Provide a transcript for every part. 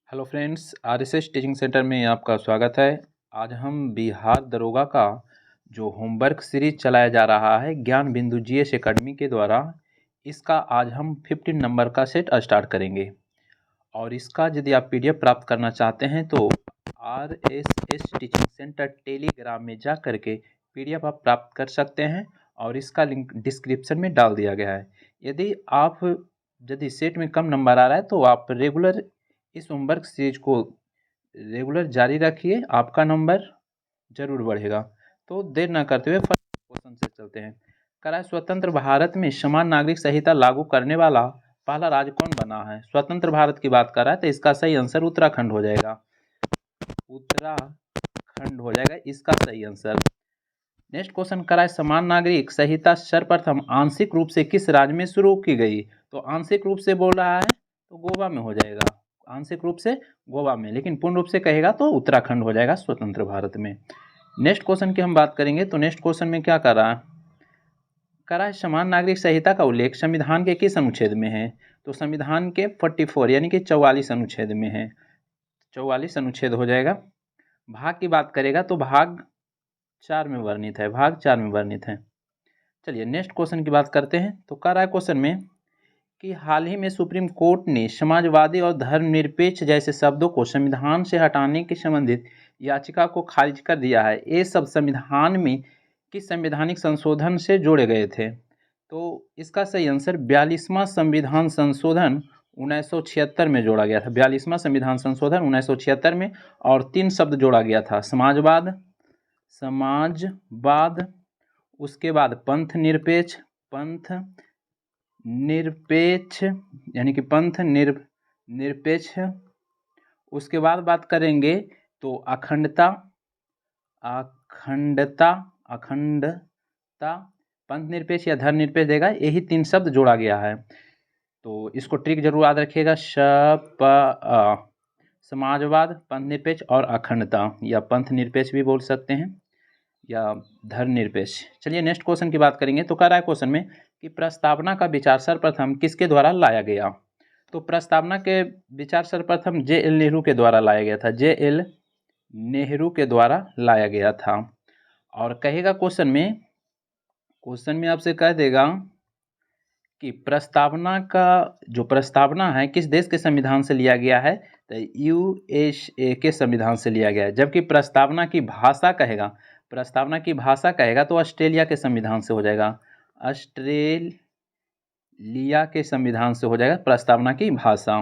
Hello friends, RSS teaching centre में आपका स्वागत है। आज हम बिहार दरोगा का जो होमवर्क सीरीज चलाया जा रहा है ज्ञान बिंदु जीएस एकेडमी के द्वारा, इसका आज हम 15 नंबर का सेट स्टार्ट करेंगे। और इसका यदि आप पीडीएफ प्राप्त करना चाहते हैं तो आरएसएस टीचिंग सेंटर टेलीग्राम में जा करके पीडीएफ आप प्राप्त कर सकते हैं और इसका लिंक डिस्क्रिप्शन में डाल दिया गया है। यदि सेट में कम नंबर आ रहा है तो आप रेगुलर इस होमवर्क सीरीज को रेगुलर जारी रखिए, आपका नंबर जरूर बढ़ेगा। तो देर न करते हुए फर्स्ट क्वेश्चन से चलते हैं। करा स्वतंत्र भारत में समान नागरिक संहिता लागू करने वाला पहला राज्य कौन बना है? स्वतंत्र भारत की बात कर रहा है तो इसका सही आंसर उत्तराखंड हो जाएगा। उत्तराखंड हो जाएगा इसका सही आंसर। नेक्स्ट क्वेश्चन करा समान नागरिक संहिता सर्वप्रथम आंशिक रूप से किस राज्य में शुरू की गई? तो आंशिक रूप से बोल रहा है तो गोवा में हो जाएगा, आंशिक रूप से गोवा में, लेकिन पूर्ण रूप से कहेगा तो उत्तराखंड हो जाएगा स्वतंत्र भारत में। नेक्स्ट क्वेश्चन की हम बात करेंगे तो नेक्स्ट क्वेश्चन में क्या कर रहा है समान नागरिक संहिता का उल्लेख संविधान के किस अनुच्छेद में है? तो संविधान के 44 यानी कि 44 अनुच्छेद में है, 44 अनुच्छेद हो जाएगा। भाग की बात करेगा तो भाग 4 में वर्णित है, भाग 4 में वर्णित है। चलिए नेक्स्ट क्वेश्चन की बात करते हैं। तो कह रहा है क्वेश्चन में कि हाल ही में सुप्रीम कोर्ट ने समाजवादी और धर्मनिरपेक्ष जैसे शब्दों को संविधान से हटाने के संबंधित याचिका को खारिज कर दिया है। ये सब संविधान में किस संवैधानिक संशोधन से जोड़े गए थे? तो इसका सही आंसर 42वां संविधान संशोधन 1976 में जोड़ा गया था। 42वां संविधान संशोधन 1976 में, और 3 शब्द जोड़ा गया था, समाजवाद, उसके बाद पंथ निरपेक्ष यानी कि पंथ निरपेक्ष, उसके बाद बात करेंगे तो अखंडता, पंथ निरपेक्ष या धर्म निरपेक्ष देगा, यही 3 शब्द जोड़ा गया है। तो इसको ट्रिक जरूर याद रखिएगा, समाजवाद, पंथ निरपेक्ष और अखंडता, या पंथ निरपेक्ष भी बोल सकते हैं या धर्म निरपेक्ष। चलिए नेक्स्ट क्वेश्चन की बात करेंगे। तो कह रहा है क्वेश्चन में कि प्रस्तावना का विचार सर्वप्रथम किसके द्वारा लाया गया? तो प्रस्तावना के विचार सर्वप्रथम जे.एल. नेहरू के द्वारा लाया गया था, जे.एल. नेहरू के द्वारा लाया गया था। और कहेगा क्वेश्चन में आपसे कह देगा कि प्रस्तावना है किस देश के संविधान से लिया गया है? तो यूएसए के संविधान से लिया गया है। जबकि प्रस्तावना की भाषा कहेगा तो ऑस्ट्रेलिया के संविधान से हो जाएगा, ऑस्ट्रेलिया के संविधान से हो जाएगा प्रस्तावना की भाषा।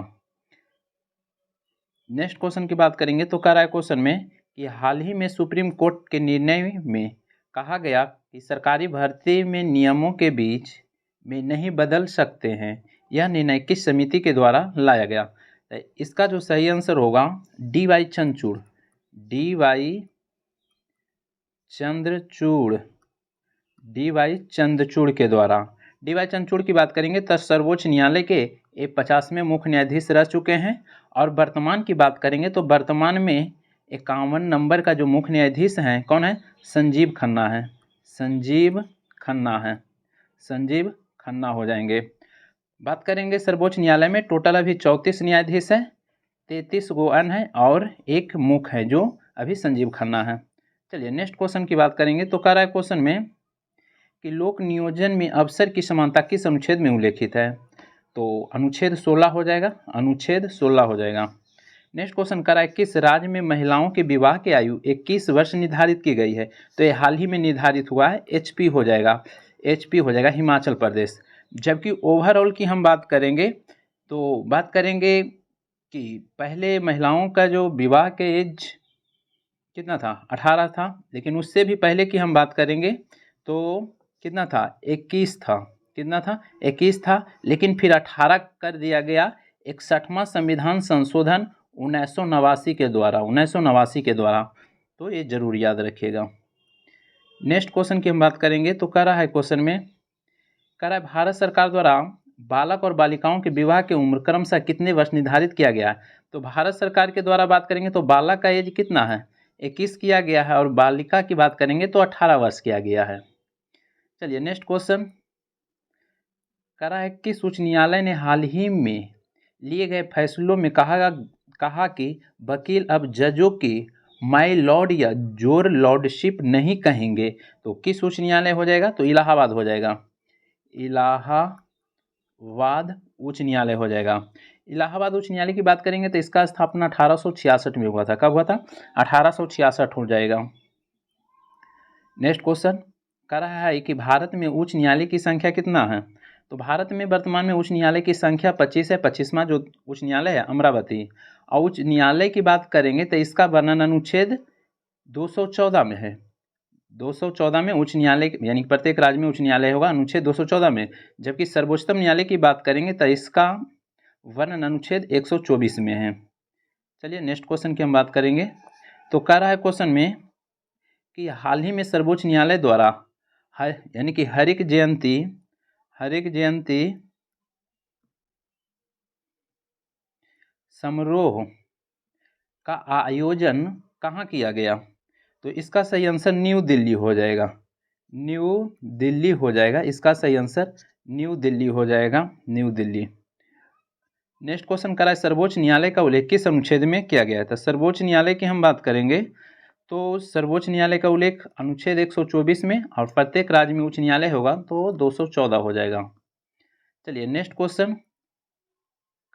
नेक्स्ट क्वेश्चन की बात करेंगे। तो कह रहा है क्वेश्चन में कि हाल ही में सुप्रीम कोर्ट के निर्णय में कहा गया कि सरकारी भर्ती में नियमों के बीच में नहीं बदल सकते हैं, यह निर्णय किस समिति के द्वारा लाया गया? इसका जो सही आंसर होगा डी.वाई. चंद्रचूड़ के द्वारा। डी.वाई. चंद्रचूड़ की बात करेंगे तो सर्वोच्च न्यायालय के 50वें मुख्य न्यायाधीश रह चुके हैं। और वर्तमान की बात करेंगे तो वर्तमान में 51 नंबर का जो मुख्य न्यायाधीश हैं कौन है? संजीव खन्ना हो जाएंगे। बात करेंगे सर्वोच्च न्यायालय में टोटल अभी 34 न्यायाधीश है, 33 गो अन्य है और एक मुख्य है जो अभी संजीव खन्ना है। चलिए नेक्स्ट क्वेश्चन की बात करेंगे। तो कह रहा है क्वेश्चन में कि लोक नियोजन में अवसर की समानता किस अनुच्छेद में उल्लेखित है? तो अनुच्छेद 16 हो जाएगा, नेक्स्ट क्वेश्चन कर रहा है किस राज्य में महिलाओं के विवाह की आयु 21 वर्ष निर्धारित की गई है? तो ये हाल ही में निर्धारित हुआ है, एचपी हो जाएगा, हिमाचल प्रदेश। जबकि ओवरऑल की हम बात करेंगे तो बात करेंगे कि पहले महिलाओं का जो विवाह के एज कितना था? 18 था, लेकिन उससे भी पहले की हम बात करेंगे तो कितना था? 21 था। कितना था? 21 था, लेकिन फिर 18 कर दिया गया 61वां संविधान संशोधन 1989 के द्वारा। तो ये जरूर याद रखिएगा। नेक्स्ट क्वेश्चन की हम बात करेंगे। तो कह रहा है क्वेश्चन में भारत सरकार द्वारा बालक और बालिकाओं के विवाह की उम्र क्रमशः कितने वर्ष निर्धारित किया गया है? तो भारत सरकार के द्वारा बात करेंगे तो बालक का एज कितना है? 21 किया गया है, और बालिका की बात करेंगे तो 18 वर्ष किया गया है। चलिए नेक्स्ट क्वेश्चन कह रहा है किस उच्च न्यायालय ने हाल ही में लिए गए फैसलों में कहा कहा कि वकील अब जजों की माय लॉर्ड या जोर लॉर्डशिप नहीं कहेंगे, तो किस उच्च न्यायालय हो जाएगा? तो इलाहाबाद हो जाएगा, इलाहाबाद उच्च न्यायालय हो जाएगा। इलाहाबाद उच्च न्यायालय की बात करेंगे तो इसका स्थापना 1866 में हुआ था। कब हुआ था? 1866 हो जाएगा। नेक्स्ट क्वेश्चन कह रहा है कि भारत में उच्च न्यायालय की संख्या कितना है? तो भारत में वर्तमान में उच्च न्यायालय की संख्या 25 है। 25वां जो उच्च न्यायालय है अमरावती। और उच्च न्यायालय की बात करेंगे तो इसका वर्णन अनुच्छेद 214 में है। 214 में उच्च न्यायालय यानी प्रत्येक राज्य में उच्च न्यायालय होगा अनुच्छेद 214 में। जबकि सर्वोच्चतम न्यायालय की बात करेंगे तो इसका वर्णन अनुच्छेद 124 में है। चलिए नेक्स्ट क्वेश्चन की हम बात करेंगे। तो कह रहा है क्वेश्चन में कि हाल ही में सर्वोच्च न्यायालय द्वारा यानी कि हरिक जयंती समारोह का आयोजन कहाँ किया गया? तो इसका सही आंसर न्यू दिल्ली हो जाएगा। न्यू दिल्ली हो जाएगा, इसका सही आंसर न्यू दिल्ली हो जाएगा, न्यू दिल्ली। नेक्स्ट क्वेश्चन करा है सर्वोच्च न्यायालय का उल्लेख किस अनुच्छेद में किया गया है? तो सर्वोच्च न्यायालय की हम बात करेंगे तो सर्वोच्च न्यायालय का उल्लेख अनुच्छेद 124 में, और प्रत्येक राज्य में उच्च न्यायालय होगा तो 214 हो जाएगा। चलिए नेक्स्ट क्वेश्चन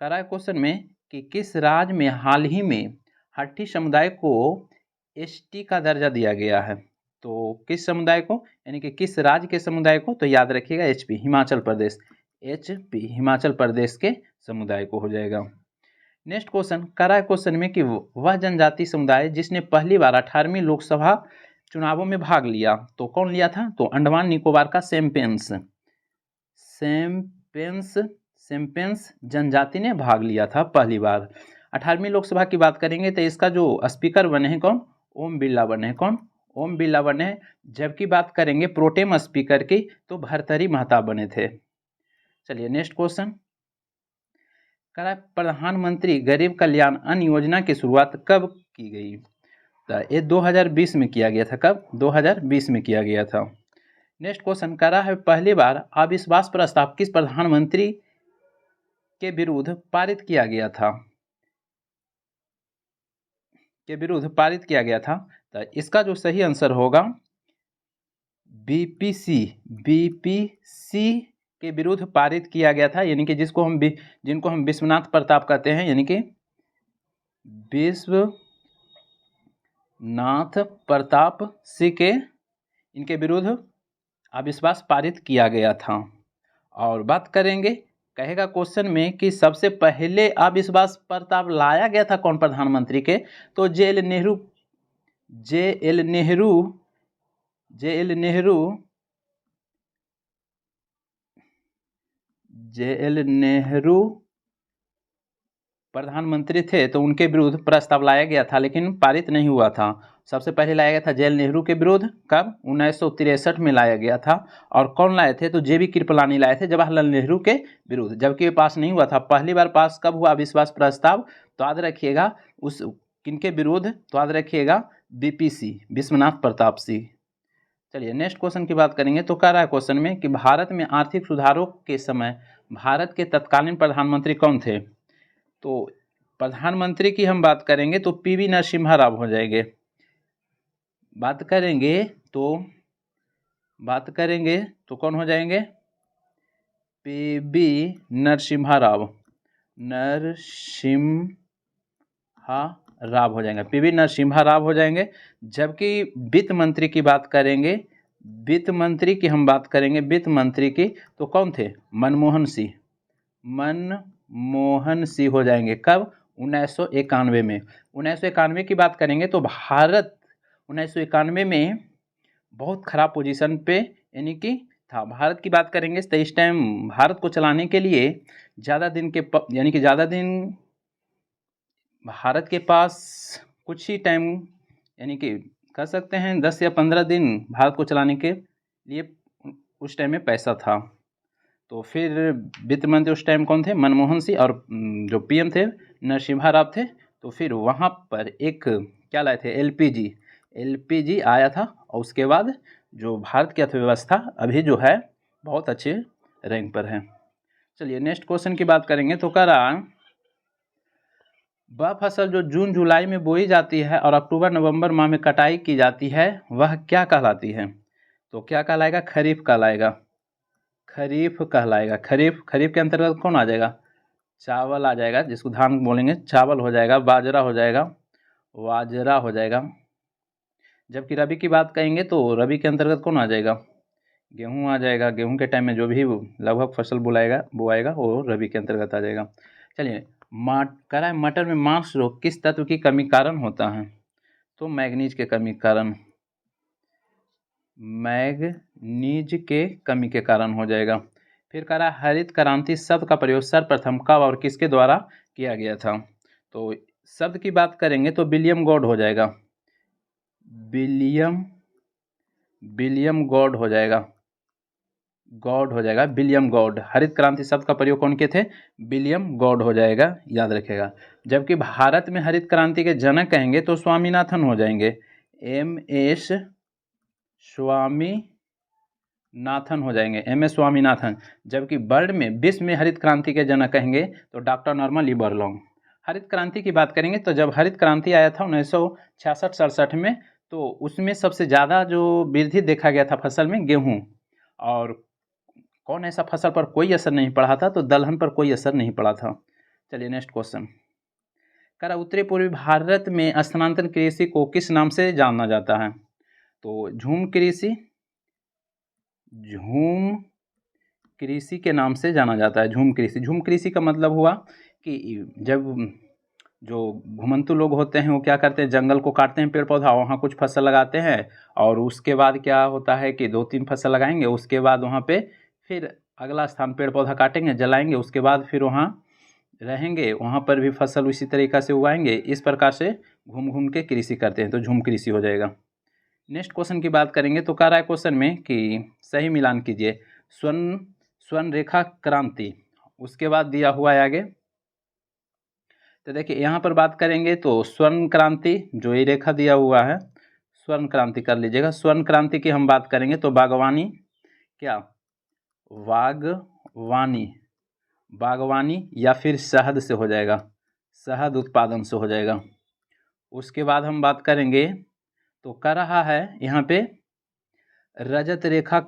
करा है क्वेश्चन में कि किस राज्य में हाल ही में हट्टी समुदाय को एसटी का दर्जा दिया गया है? तो किस समुदाय को यानी कि किस राज्य के समुदाय को? तो याद रखिएगा एचपी, हिमाचल प्रदेश, एचपी हिमाचल प्रदेश के समुदाय को हो जाएगा। नेक्स्ट क्वेश्चन करा है क्वेश्चन में कि वह जनजाति समुदाय जिसने पहली बार 18वीं लोकसभा चुनावों में भाग लिया, तो कौन लिया था? तो अंडमान निकोबार का सेम्पेंस जनजाति ने भाग लिया था पहली बार। 18वीं लोकसभा की बात करेंगे तो इसका जो स्पीकर बने हैं कौन? ओम बिरला बने हैं। कौन? ओम बिरला बने हैं। जबकि बात करेंगे प्रोटेम स्पीकर की तो भर्तृहरि महताब बने थे। चलिए नेक्स्ट क्वेश्चन करा प्रधानमंत्री गरीब कल्याण अन्न योजना की शुरुआत कब की गई? तो ये 2020 में किया गया था। कब? 2020 में किया गया था। नेक्स्ट क्वेश्चन करा है पहली बार अविश्वास प्रस्ताव किस प्रधानमंत्री के विरुद्ध पारित किया गया था? तो इसका जो सही आंसर होगा बीपीसी के विरुद्ध पारित किया गया था, यानी कि जिनको हम विश्वनाथ प्रताप कहते हैं, यानी कि विश्वनाथ प्रताप सिंह के इनके विरुद्ध अविश्वास पारित किया गया था। और बात करेंगे कहेगा क्वेश्चन में कि सबसे पहले अविश्वास प्रस्ताव लाया गया था कौन प्रधानमंत्री के? तो जे एल नेहरू प्रधानमंत्री थे, तो उनके विरुद्ध प्रस्ताव लाया गया था लेकिन पारित नहीं हुआ था। सबसे पहले लाया गया था जे एल नेहरू के विरुद्ध। कब? 1963 में लाया गया था। और कौन लाए थे? तो जेबी कृपलानी लाए थे जवाहरलाल नेहरू के विरुद्ध, जबकि ये पास नहीं हुआ था। पहली बार पास कब हुआ अविश्वास प्रस्ताव? तो याद रखिएगा उस किनके विरुद्ध? तो याद रखिएगा बीपीसी, विश्वनाथ प्रताप सिंह। चलिए नेक्स्ट क्वेश्चन की बात करेंगे। तो कह रहा है क्वेश्चन में कि भारत में आर्थिक सुधारों के समय भारत के तत्कालीन प्रधानमंत्री कौन थे? तो प्रधानमंत्री की हम बात करेंगे तो पीवी नरसिम्हा राव हो जाएंगे। बात करेंगे तो कौन हो जाएंगे? पीवी नरसिम्हा राव हो जाएंगे, पीवी नरसिम्हा राव हो जाएंगे। जबकि वित्त मंत्री की बात करेंगे, वित्त मंत्री की तो कौन थे? मनमोहन सिंह हो जाएंगे। कब? 1991 में। 1991 की बात करेंगे तो भारत 1991 में बहुत खराब पोजीशन पे यानी कि था। भारत की बात करेंगे तो इस टाइम भारत को चलाने के लिए ज़्यादा दिन भारत के पास कुछ ही टाइम यानी कि कह सकते हैं 10 या 15 दिन भारत को चलाने के लिए उस टाइम में पैसा था। तो फिर वित्त मंत्री उस टाइम कौन थे? मनमोहन सिंह। और जो पीएम थे नरसिम्हा राव थे। तो फिर वहाँ पर एक क्या लाए थे? एलपीजी आया था। और उसके बाद जो भारत की अर्थव्यवस्था अभी जो है बहुत अच्छे रैंक पर है। चलिए नेक्स्ट क्वेश्चन की बात करेंगे। तो कह रहा वह फसल जो जून जुलाई में बोई जाती है और अक्टूबर नवंबर माह में कटाई की जाती है वह क्या कहलाती है? तो क्या कहलाएगा? खरीफ कहलाएगा। खरीफ कहलाएगा। खरीफ खरीफ के अंतर्गत कौन आ जाएगा? चावल आ जाएगा, जिसको धान बोलेंगे। चावल हो जाएगा, बाजरा हो जाएगा, बाजरा हो जाएगा। जबकि रबी की बात कहेंगे तो रबी के अंतर्गत कौन आ जाएगा? गेहूँ आ जाएगा। गेहूँ के टाइम में जो भी लगभग फसल बोआएगा वो रबी के अंतर्गत आ जाएगा। चलिए, कह रहा है मटर में मांस रोग किस तत्व की कमी कारण होता है? तो मैग्नीज के कमी कारण, मैग्नीज के कमी के कारण हो जाएगा। फिर कह रहा है हरित क्रांति शब्द का प्रयोग सर्वप्रथम कब और किसके द्वारा किया गया था? तो शब्द की बात करेंगे तो विलियम गॉड हो जाएगा। विलियम गॉड हो जाएगा। William God. हरित क्रांति शब्द का प्रयोग कौन किए थे? विलियम गॉड हो जाएगा, याद रखेगा। जबकि भारत में हरित क्रांति के जनक कहेंगे तो स्वामीनाथन हो जाएंगे। एम.एस. स्वामीनाथन हो जाएंगे, एम.एस. स्वामीनाथन। जबकि वर्ल्ड में विश्व में हरित क्रांति के जनक कहेंगे तो डॉक्टर नॉर्मन ली बोरलॉन्ग। हरित क्रांति की बात करेंगे तो जब हरित क्रांति आया था 1966-67 में, तो उसमें सबसे ज़्यादा जो वृद्धि देखा गया था फसल में गेहूँ। और कौन ऐसा फसल पर कोई असर नहीं पड़ा था? तो दलहन पर कोई असर नहीं पड़ा था। चलिए नेक्स्ट क्वेश्चन। कह रहा उत्तरी पूर्वी भारत में स्थानांतरण कृषि को किस नाम से जाना जाता है? तो झूम कृषि के नाम से जाना जाता है। झूम कृषि का मतलब हुआ कि जब जो घुमंतु लोग होते हैं वो क्या करते हैं, जंगल को काटते हैं, पेड़ पौधा, वहाँ कुछ फसल लगाते हैं और उसके बाद क्या होता है कि 2-3 फसल लगाएंगे, उसके बाद वहाँ पे फिर अगला स्थान पेड़ पौधा काटेंगे, जलाएंगे, उसके बाद फिर वहाँ रहेंगे, वहाँ पर भी फसल उसी तरीक़ा से उगाएंगे। इस प्रकार से घूम घूम के कृषि करते हैं, तो झूम कृषि हो जाएगा। नेक्स्ट क्वेश्चन की बात करेंगे तो कह रहा है क्वेश्चन में कि सही मिलान कीजिए। स्वर्ण रेखा क्रांति, उसके बाद दिया हुआ है आगे। तो देखिए यहाँ पर बात करेंगे तो स्वर्ण क्रांति, जो ये रेखा दिया हुआ है, स्वर्ण क्रांति कर लीजिएगा। स्वर्ण क्रांति की हम बात करेंगे तो बागवानी या फिर शहद से हो जाएगा, शहद उत्पादन से हो जाएगा। उसके बाद हम बात करेंगे तो कह रहा है यहाँ पे रजत रेखा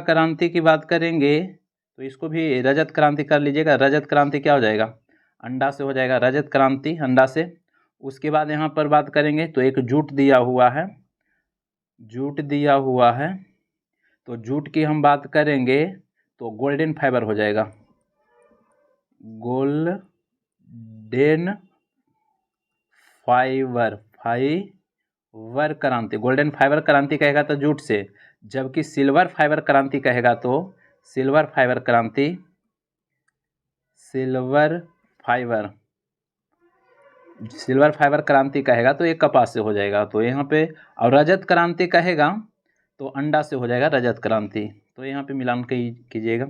क्रांति की बात करेंगे तो इसको भी रजत क्रांति कर लीजिएगा। रजत क्रांति क्या हो जाएगा? अंडा से हो जाएगा, रजत क्रांति अंडा से। उसके बाद यहाँ पर बात करेंगे तो एक जूट दिया हुआ है, तो जूट की हम बात करेंगे तो गोल्डन फाइबर हो जाएगा, गोल्डन फाइबर क्रांति। गोल्डन फाइबर क्रांति कहेगा तो जूट से, जबकि सिल्वर फाइबर क्रांति कहेगा तो सिल्वर फाइबर क्रांति कहेगा तो एक कपास से हो जाएगा, तो यहाँ पे। और रजत क्रांति कहेगा तो अंडा से हो जाएगा रजत क्रांति, तो यहाँ पे मिलान कीजिएगा।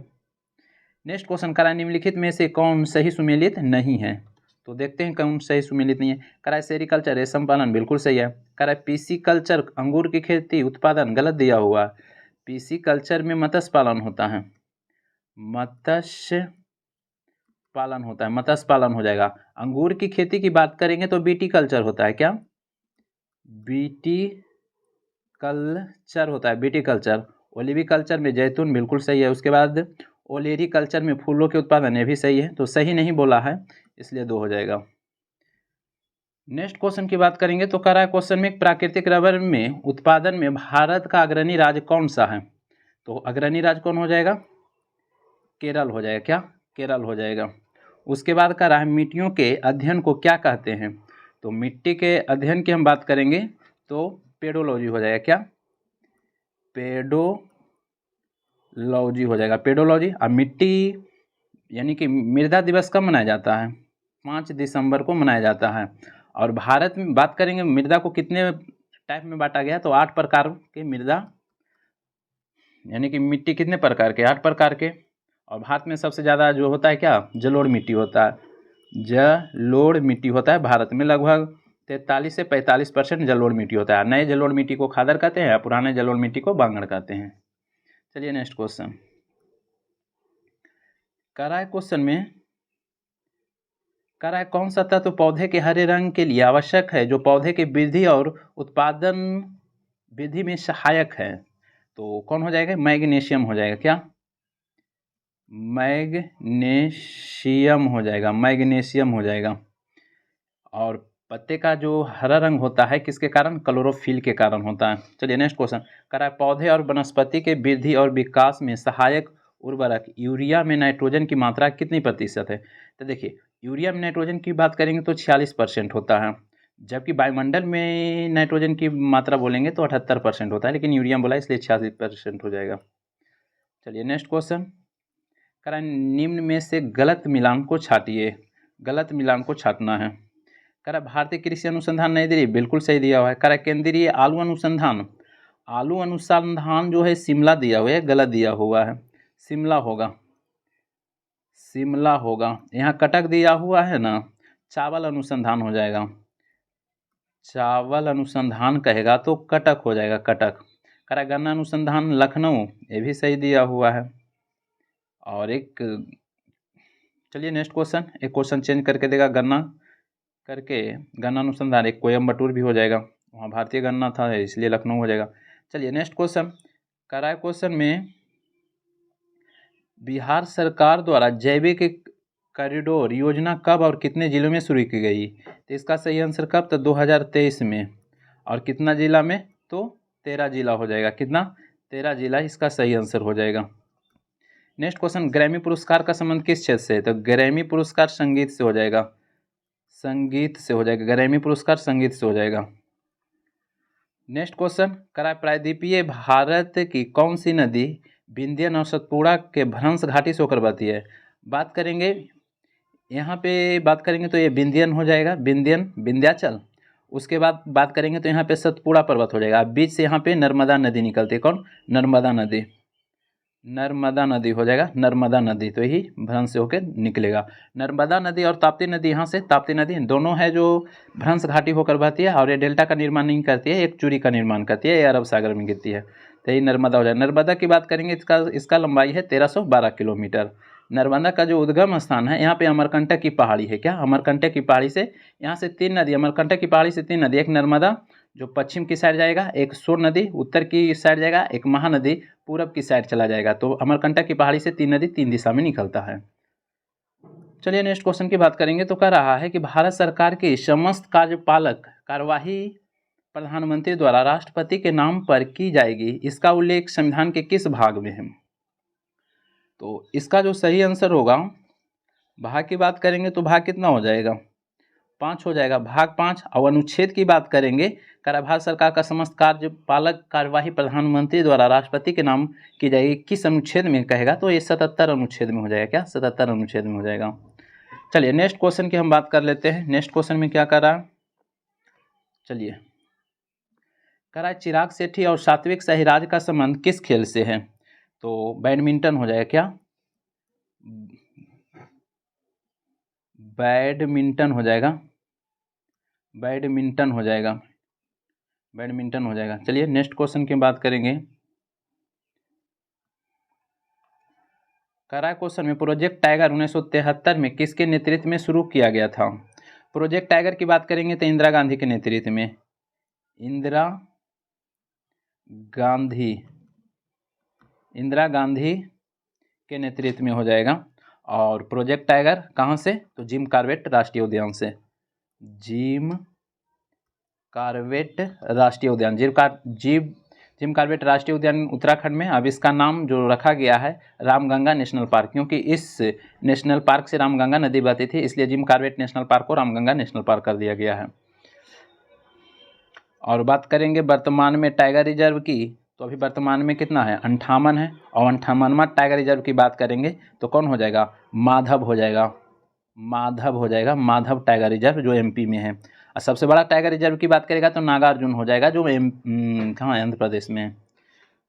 नेक्स्ट क्वेश्चन कह रहा है निम्नलिखित में से कौन सही सुमेलित नहीं है? तो देखते हैं कौन सही सुमेलित नहीं है। कह रहा है सेरिकल्चर रेशम पालन बिल्कुल सही है। कह रहा है पीसी कल्चर अंगूर की खेती उत्पादन गलत दिया हुआ। पीसी कल्चर में मत्स्य पालन होता है, मत्स्य पालन हो जाएगा। अंगूर की खेती की बात करेंगे तो बीटी कल्चर होता है। क्या? बीटी कल्चर होता है, बीटी कल्चर। ओलिवी कल्चर में जैतून बिल्कुल सही है। उसके बाद ओलेरी कल्चर में फूलों के उत्पादन, ये भी सही है, तो सही नहीं बोला है इसलिए 2 हो जाएगा। नेक्स्ट क्वेश्चन की बात करेंगे तो कह रहा है क्वेश्चन में प्राकृतिक रबर में उत्पादन में भारत का अग्रणी राज्य कौन सा है? तो अग्रणी राज्य कौन हो जाएगा? केरल हो जाएगा। क्या? केरल हो जाएगा। उसके बाद कह रहा है मिट्टियों के अध्ययन को क्या कहते हैं? तो मिट्टी के अध्ययन की हम बात करेंगे तो पेडोलॉजी हो जाएगा। क्या? पेडोलॉजी हो जाएगा, पेडोलॉजी। अब मिट्टी यानी कि मृदा दिवस कब मनाया जाता है? 5 दिसंबर को मनाया जाता है। और भारत में बात करेंगे मृदा को कितने टाइप में बांटा गया तो 8 प्रकार के मृदा, यानी कि मिट्टी कितने प्रकार के? 8 प्रकार के। और भारत में सबसे ज़्यादा जो होता है क्या? जलोढ़ मिट्टी होता है, जलोढ़ मिट्टी होता है भारत में। लगभग 43 से 45% जलोढ़ मिट्टी होता है। नए जलोढ़ मिट्टी को खादर कहते हैं, पुराने जलोढ़ मिट्टी को बांगड़ कहते हैं। चलिए नेक्स्ट क्वेश्चन कह रहा है क्वेश्चन में कह रहा है कौन सा तत्व पौधे के हरे रंग के लिए आवश्यक है, जो पौधे की वृद्धि और उत्पादन वृद्धि में सहायक है। तो कौन हो जाएगा, मैग्नीशियम हो जाएगा। क्या, मैग्नीशियम हो जाएगा, मैग्नीशियम हो जाएगा। और पत्ते का जो हरा रंग होता है किसके कारण, क्लोरोफिल के कारण होता है। चलिए नेक्स्ट क्वेश्चन कह रहा है पौधे और वनस्पति के वृद्धि और विकास में सहायक उर्वरक यूरिया में नाइट्रोजन की मात्रा कितनी प्रतिशत है। तो देखिए यूरिया में नाइट्रोजन की बात करेंगे तो 46% होता है, जबकि वायुमंडल में नाइट्रोजन की मात्रा बोलेंगे तो 78% होता है, लेकिन यूरिया बोला इसलिए 46% हो जाएगा। चलिए नेक्स्ट क्वेश्चन कह रहा है निम्न में से गलत मिलान को छाटिए, गलत मिलान को छाटना है। कह रहा भारतीय कृषि अनुसंधान नई दिल्ली, बिल्कुल सही दिया हुआ है। कह रहा केंद्रीय आलू अनुसंधान, आलू अनुसंधान जो है शिमला दिया हुआ है, गलत दिया हुआ है, शिमला होगा, शिमला होगा। यहाँ कटक दिया हुआ है ना, चावल अनुसंधान हो जाएगा, चावल अनुसंधान कहेगा तो कटक हो जाएगा, कटक। कह रहा गन्ना अनुसंधान लखनऊ, ये भी सही दिया हुआ है। और एक, चलिए नेक्स्ट क्वेश्चन, एक क्वेश्चन चेंज करके देगा, गन्ना करके गन्ना अनुसंधान एक कोयम्बटूर भी हो जाएगा, वहाँ भारतीय गन्ना था इसलिए लखनऊ हो जाएगा। चलिए नेक्स्ट क्वेश्चन कह रहा है क्वेश्चन में बिहार सरकार द्वारा जैविक कॉरिडोर योजना कब और कितने जिलों में शुरू की गई। तो इसका सही आंसर कब, तो 2023 में। और कितना जिला में, तो 13 जिला हो जाएगा। कितना, 13 जिला इसका सही आंसर हो जाएगा। नेक्स्ट क्वेश्चन ग्रैमी पुरस्कार का संबंध किस क्षेत्र से है। तो ग्रैमी पुरस्कार संगीत से हो जाएगा, संगीत से हो जाएगा, ग्रैमी पुरस्कार संगीत से हो जाएगा। नेक्स्ट क्वेश्चन कह रहा है प्रायद्वीपीय भारत की कौन सी नदी विंध्यन और सतपुड़ा के भ्रंश घाटी से होकर बहती है। बात करेंगे यहाँ पे, बात करेंगे तो ये विंध्यन हो जाएगा, विंध्यन विंध्याचल। उसके बाद बात करेंगे तो यहाँ पे सतपुड़ा पर्वत हो जाएगा। बीच से यहाँ पे नर्मदा नदी निकलती है, कौन, नर्मदा नदी, नर्मदा नदी हो जाएगा, नर्मदा नदी। तो यही भ्रंश से होकर निकलेगा। नर्मदा नदी और ताप्ती नदी, यहाँ से ताप्ती नदी दोनों है जो भ्रंश घाटी होकर बहती है, और ये डेल्टा का निर्माण नहीं करती है, एक चूड़ी का निर्माण करती है, ये अरब सागर में गिरती है। तो यही नर्मदा हो जाएगा। नर्मदा की बात करेंगे, इसका लंबाई है 1312 किलोमीटर। नर्मदा का जो उद्गम स्थान है यहाँ पे अमरकंटक की पहाड़ी है। क्या, अमरकंटक की पहाड़ी से, यहाँ से 3 नदी, अमरकंटक की पहाड़ी से 3 नदी, एक नर्मदा जो पश्चिम की साइड जाएगा, एक सोर नदी उत्तर की साइड जाएगा, एक महानदी पूरब की साइड चला जाएगा। तो अमरकंटक की पहाड़ी से 3 नदी 3 दिशा में निकलता है। चलिए नेक्स्ट क्वेश्चन की बात करेंगे तो कह रहा है कि भारत सरकार की समस्त कार्यपालक कार्यवाही प्रधानमंत्री द्वारा राष्ट्रपति के नाम पर की जाएगी, इसका उल्लेख संविधान के किस भाग में है। तो इसका जो सही आंसर होगा, भाग की बात करेंगे तो भाग कितना हो जाएगा, 5 हो जाएगा, भाग 5। और अनुच्छेद की बात करेंगे, भारत सरकार का समस्त कार्यपालक कार्यवाही प्रधानमंत्री द्वारा राष्ट्रपति के नाम की जाएगी, किस अनुच्छेद में कहेगा, तो ये 77 अनुच्छेद में हो जाएगा। क्या, 77 अनुच्छेद में हो जाएगा। चलिए नेक्स्ट क्वेश्चन की हम बात कर लेते हैं। नेक्स्ट क्वेश्चन में क्या कर रहा है, चलिए कह रहा है चिराग शेट्टी और सात्विक साईराज का संबंध किस खेल से है। तो बैडमिंटन हो जाएगा। क्या, बैडमिंटन हो जाएगा, बैडमिंटन हो जाएगा, बैडमिंटन हो जाएगा। चलिए नेक्स्ट क्वेश्चन की बात करेंगे। कह रहा है क्वेश्चन में प्रोजेक्ट टाइगर 1973 में किसके नेतृत्व में शुरू किया गया था। प्रोजेक्ट टाइगर की बात करेंगे तो इंदिरा गांधी के नेतृत्व में, इंदिरा गांधी, इंदिरा गांधी के नेतृत्व में हो जाएगा। और प्रोजेक्ट टाइगर कहाँ से, तो जिम कॉर्बेट राष्ट्रीय उद्यान से, जिम कॉर्बेट राष्ट्रीय उद्यान, जिम कॉर्बेट राष्ट्रीय उद्यान उत्तराखंड में। अब इसका नाम जो रखा गया है रामगंगा नेशनल पार्क, क्योंकि इस नेशनल पार्क से रामगंगा नदी बहती थी, इसलिए जिम कॉर्बेट नेशनल पार्क को रामगंगा नेशनल पार्क कर दिया गया है। और बात करेंगे वर्तमान में टाइगर रिजर्व की, तो अभी वर्तमान में कितना है, 58 है। और 58वां टाइगर रिजर्व की बात करेंगे तो कौन हो जाएगा, माधव हो जाएगा, माधव हो जाएगा, माधव टाइगर रिजर्व जो एमपी में है। और सबसे बड़ा टाइगर रिजर्व की बात करेगा तो नागार्जुन हो जाएगा, जो कहाँ, आंध्र प्रदेश में है।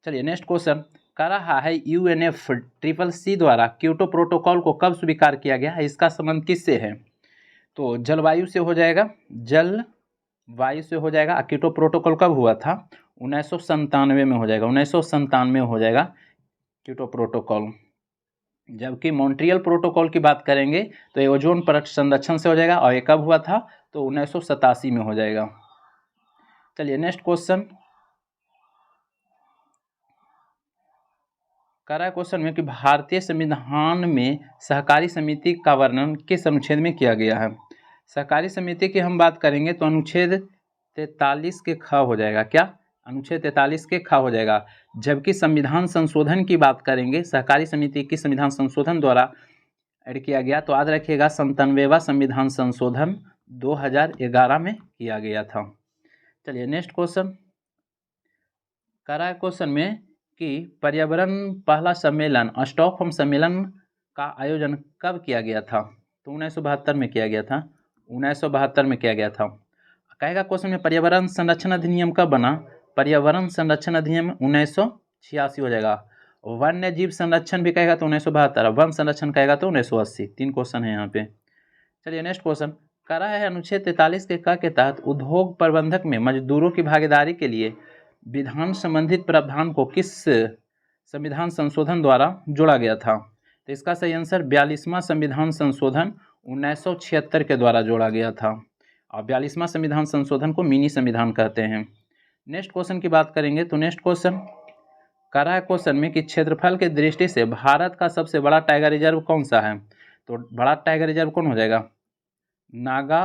चलिए नेक्स्ट क्वेश्चन कह रहा है UNFCCC द्वारा क्योटो प्रोटोकॉल को कब स्वीकार किया गया है, इसका संबंध किससे है। तो जलवायु से हो जाएगा, जलवायु से हो जाएगा। क्योटो प्रोटोकॉल कब हुआ था, 1997 में हो जाएगा, 1997 में हो जाएगा क्योटो प्रोटोकॉल। जबकि मॉन्ट्रियल प्रोटोकॉल की बात करेंगे तो ये ओजोन परत संरक्षण से हो जाएगा, और ये कब हुआ था, तो 1987 में हो जाएगा। चलिए नेक्स्ट क्वेश्चन कह रहा है क्वेश्चन में कि भारतीय संविधान में सहकारी समिति का वर्णन किस अनुच्छेद में किया गया है। सहकारी समिति की हम बात करेंगे तो अनुच्छेद 43 के ख हो जाएगा। क्या, अनुच्छेद 43 के ख हो जाएगा। जबकि संविधान संशोधन की बात करेंगे, सहकारी समिति की संविधान संशोधन द्वारा ऐड किया गया, तो याद रखिएगा 97वां संविधान संशोधन 2011 में किया गया था। चलिए नेक्स्ट क्वेश्चन कह रहा है क्वेश्चन में कि पर्यावरण पहला सम्मेलन स्टॉकहोम सम्मेलन का आयोजन कब किया गया था, तो 1972 में किया गया था। 1972 में किया गया था। कहेगा क्वेश्चन में पर्यावरण संरक्षण अधिनियम कब बना, पर्यावरण संरक्षण अधिनियम 1986 हो जाएगा। वन्य जीव संरक्षण भी कहेगा तो 1972, वन संरक्षण कहेगा तो 1980। 3 क्वेश्चन है यहाँ पे। चलिए नेक्स्ट क्वेश्चन कह रहा है अनुच्छेद 43 के क के तहत उद्योग प्रबंधक में मजदूरों की भागीदारी के लिए विधान संबंधित प्रावधान को किस संविधान संशोधन द्वारा जोड़ा गया था, तो इसका सही आंसर 42वां संविधान संशोधन 1976 के द्वारा जोड़ा गया था। और 42वां संविधान संशोधन को मिनी संविधान कहते हैं। नेक्स्ट क्वेश्चन की बात करेंगे तो नेक्स्ट क्वेश्चन कह रहा है क्वेश्चन में कि क्षेत्रफल की दृष्टि से भारत का सबसे बड़ा टाइगर रिजर्व कौन सा है, तो बड़ा टाइगर रिजर्व कौन हो जाएगा, नागा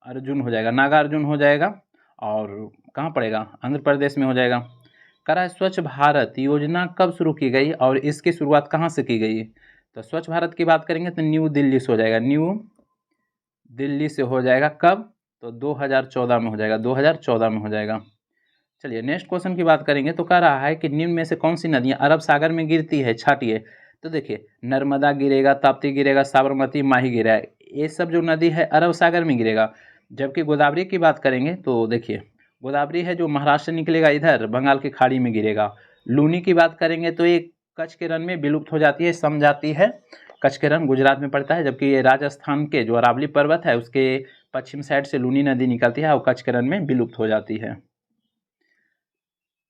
अर्जुन हो जाएगा। नागा अर्जुन हो जाएगा। और कहाँ पड़ेगा, आंध्र प्रदेश में हो जाएगा। कह रहा है स्वच्छ भारत योजना कब शुरू की गई और इसकी शुरुआत कहाँ से की गई, तो स्वच्छ भारत की बात करेंगे तो न्यू दिल्ली से हो जाएगा। न्यू दिल्ली से हो जाएगा। कब, तो 2014 में हो जाएगा। 2014 में हो जाएगा। चलिए नेक्स्ट क्वेश्चन की बात करेंगे तो कह रहा है कि निम्न में से कौन सी नदियाँ अरब सागर में गिरती है, छाटिए। तो देखिए नर्मदा गिरेगा, ताप्ती गिरेगा, साबरमती, माही गिरा है। ये सब जो नदी है अरब सागर में गिरेगा। जबकि गोदावरी की बात करेंगे तो देखिए गोदावरी है जो महाराष्ट्र से निकलेगा, इधर बंगाल की खाड़ी में गिरेगा। लूनी की बात करेंगे तो ये कच्छ के रण में विलुप्त हो जाती है, सम जाती है। कच्छ के रण गुजरात में पड़ता है, जबकि ये राजस्थान के जो अरावली पर्वत है उसके पश्चिम साइड से लूनी नदी निकलती है और कच्छ के रण में विलुप्त हो जाती है।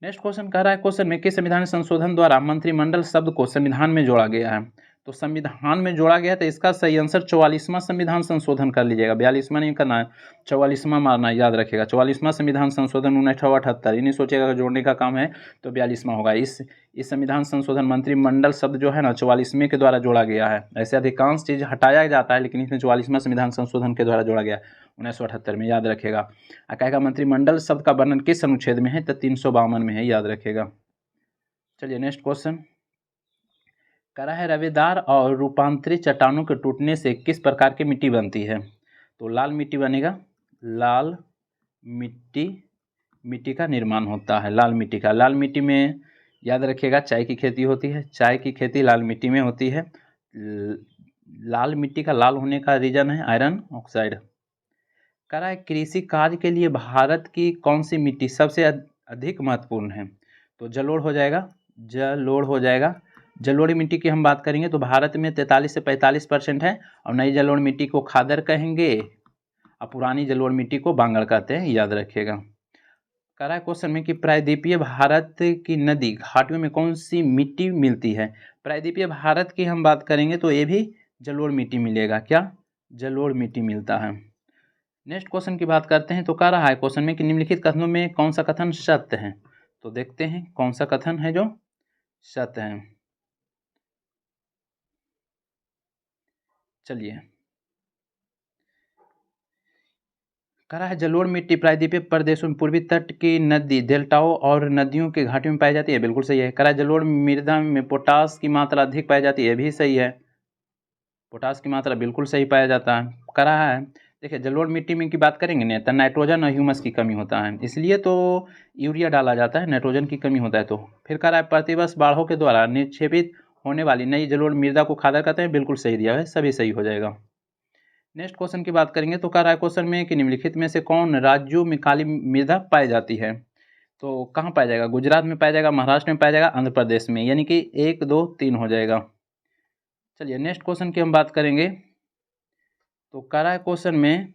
नेक्स्ट क्वेश्चन कह रहा है क्वेश्चन में किस संविधान संशोधन द्वारा मंत्रिमंडल शब्द को संविधान में जोड़ा गया है, तो संविधान में जोड़ा गया तो इसका सही आंसर 44वां संविधान संशोधन कर लीजिएगा। 42वां नहीं करना है, 44वां मारना है, याद रखिएगा। 44वां संविधान संशोधन 1978। ये नहीं सोचेगा कि जोड़ने का काम है तो 42वां होगा। इस संविधान संशोधन मंत्रिमंडल शब्द जो है ना 44वें के द्वारा जोड़ा गया है। ऐसे अधिकांश चीज़ हटाया जाता है लेकिन इसमें 44वां संविधान संशोधन के द्वारा जोड़ा गया 1978 में, याद रखेगा। कहेगा मंत्रिमंडल शब्द का वर्णन किस अनुच्छेद में है, तो 352 में है, याद रखेगा। चलिए नेक्स्ट क्वेश्चन कह रहा है रवेदार और रूपांतरित चट्टानों के टूटने से किस प्रकार की मिट्टी बनती है, तो लाल मिट्टी बनेगा। लाल मिट्टी का निर्माण होता है। लाल मिट्टी में याद रखिएगा चाय की खेती होती है। चाय की खेती लाल मिट्टी में होती है। लाल मिट्टी का लाल होने का रीजन है आयरन ऑक्साइड। कह रहा है कृषि कार्य के लिए भारत की कौन सी मिट्टी सबसे अधिक महत्वपूर्ण है, तो जलोढ़ हो जाएगा। जलोढ़ हो जाएगा। जलोढ़ मिट्टी की हम बात करेंगे तो भारत में 43 से 45% है, और नई जलोढ़ मिट्टी को खादर कहेंगे और पुरानी जलोढ़ मिट्टी को बांगड़ कहते हैं, याद रखिएगा। कह रहा है क्वेश्चन में कि प्रायद्वीपीय भारत की नदी घाटियों में कौन सी मिट्टी मिलती है। प्रायद्वीपीय भारत की हम बात करेंगे तो ये भी जलोढ़ मिट्टी मिलेगा। क्या, जलोढ़ मिट्टी मिलता है। नेक्स्ट क्वेश्चन की बात करते हैं तो कह रहा है क्वेश्चन में कि निम्नलिखित कथनों में कौन सा कथन सत्य है, तो देखते हैं कौन सा कथन है जो सत्य है। चलिए कह रहा है जलोढ़ मिट्टी प्रायद्वीपीय प्रदेशों में पूर्वी तट की नदी डेल्टाओं और नदियों के घाटियों में पाई जाती है, बिल्कुल सही है। कह रहा है जलोढ़ मृदा में पोटास की मात्रा अधिक पाई जाती है, भी सही है। पोटास की मात्रा बिल्कुल सही पाया जाता है। कह रहा है देखिए जलोढ़ मिट्टी में की बात करेंगे ना तो नाइट्रोजन और ह्यूमस की कमी होता है, इसलिए तो यूरिया डाला जाता है, नाइट्रोजन की कमी होता है तो। फिर कह रहा है प्रतिवर्ष बाढ़ों के द्वारा निक्षेपित होने वाली नई जलोढ़ मृदा को खादर कहते हैं, बिल्कुल सही दिया है, सभी सही हो जाएगा। नेक्स्ट क्वेश्चन की बात करेंगे तो कह रहा है क्वेश्चन में कि निम्नलिखित में से कौन राज्यों में काली मृदा पाई जाती है, तो कहाँ पाया जाएगा, गुजरात में पाया जाएगा, महाराष्ट्र में पाया जाएगा, आंध्र प्रदेश में, यानी कि 1 2 3 हो जाएगा। चलिए नेक्स्ट क्वेश्चन की हम बात करेंगे तो कह रहा है क्वेश्चन में